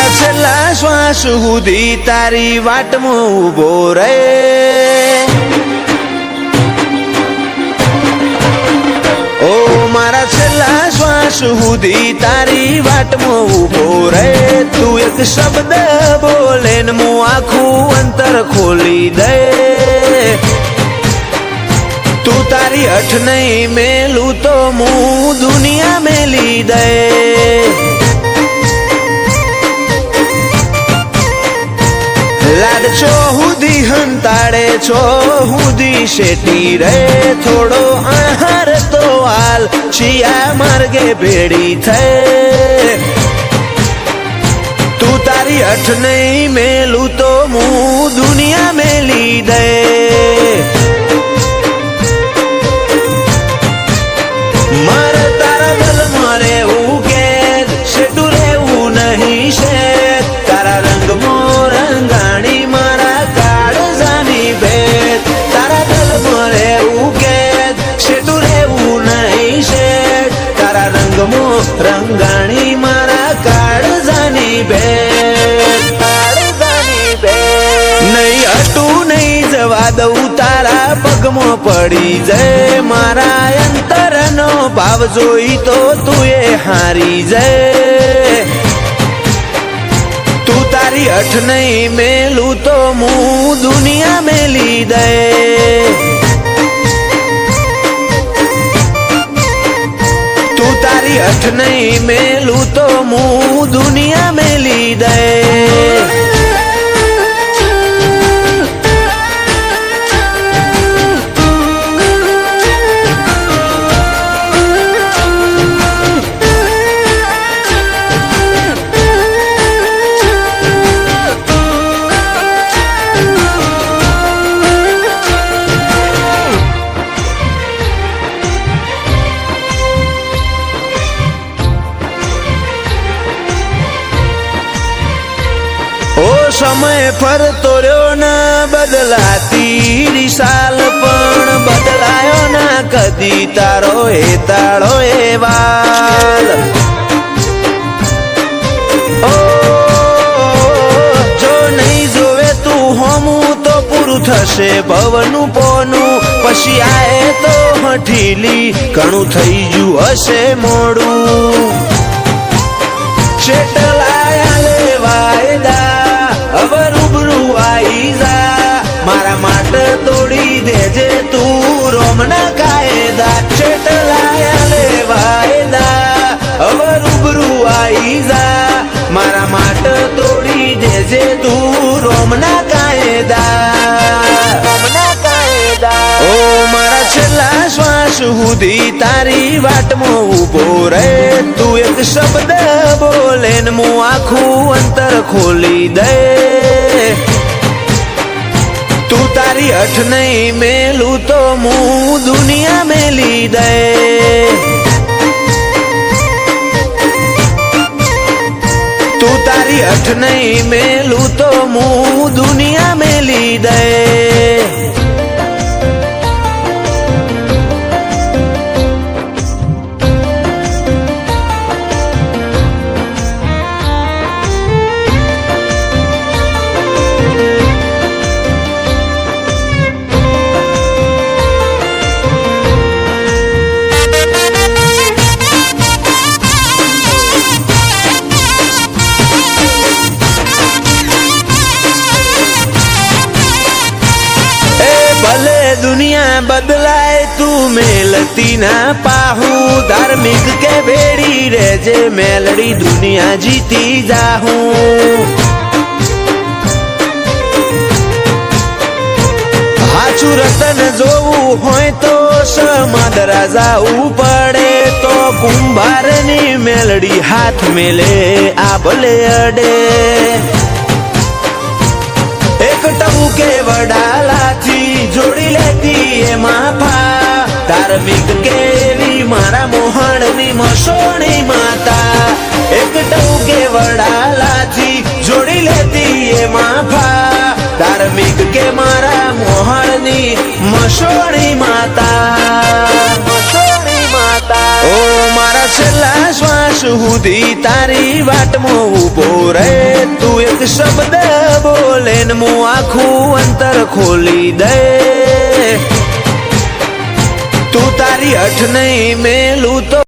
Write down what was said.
મારા છેલ્લા શ્વાસ સુધી તારી વાટમાં ઊભો રહે, ઓ મારા છેલ્લા શ્વાસ સુધી તારી વાટમાં ઊભો રહે. તું એક શબ્દ બોલે ને હું આખું અંતર ખોલી દે. તું તારી અઠ નહીં મેલું તો હું દુનિયા મેલી દે. લાડ છો હુદી હંતાડે છો હુદી શેટી રે. થોડો આહાર તો હાલ શિયા માર્ગે ભેડી થઈ. તું તારી અઠ નહીં મેલું તો હું દુનિયા મેલી દે. મારે તારા દલમાં રહેવું કે શેઠું રહેવું નહીં શેઠ. તારા રંગમાં રંગાણી મારા કાળજાની ભેટ. તારા દલમાં રહેવું કે શેઠું રહેવું નહીં શેઠ. તારા રંગમાં રંગાણી મારા કાળજાની ભેટ. કાળજાની ભેટ નહીં હટું નહીં જવા દઉં તારા પગમાં પડી જાય. મારા અંતરનો ભાવ જોઈ તો તું એ હારી જાય. તું તારી અઠ નહીં મેલું તો હું દુનિયા મેલી દે. તું તારી અઠ નહીં મેલું તો હું દુનિયા મેલી દે. સમય ફરતો રહ્યો ના બદલાતી રિસાલ પણ બદલાયો ના કદી તારો એ તાળો એ વાલ. ઓ જો નહીં જોવે તું હોમું તો પૂરું થશે ભવનું પોનું. પછી આએ તો હઠીલી ઘણું થઈ ગયું હશે મોડું. શેટલાયા લે વાયદા હવે રૂબરૂ આઈ જા. મારા માટે તોડી દેજે તું રોમના કાયદા. છેટલાયા લે વાયદા હવે રૂબરૂ આઈ જા. મારા માટે તોડી દેજે તું રોમના કાયદા. રોમના કાયદા ઓ મારા છેલ્લા શ્વાસ સુધી તારી વાટમાં ઊભો રહે. તું એક શબ્દ બોલે ને હું આખું અંતર ખોલી દે. તું તારી અઠ નહીં મેલું તો હું દુનિયા મેલી દે. તું તારી અઠ નહીં મેલું તો હું દુનિયા મેલી દે. दुनिया बदलाए तू मेलती ना पाहूं. धार्मिक के भेड़ी रेजे मेलड़ी दुनिया जीती जाहूं. हाचू रतन जोवू होय तो समादरा जावू पड़े. तो कुंभारनी मेलड़ी हाथ मेले आ भले अडे. एक टबू के वडालाथी जोड़ी लेती है माफा. धार्मिक केवी मारा मोहणनी मसोणी माता. एक टबू के वडालाथी जोड़ी लेती है माफा. धार्मिक के मारा मोहणनी मसोणी माता. मसोणी माता ओ मारा મારા છેલ્લા શ્વાસ સુધી તારી વાટમાં ઊભો રહે તું એક શબ્દ બોલે ને હું આખું અંતર ખોલી દે તું તારી અઠ નહીં મેલું તો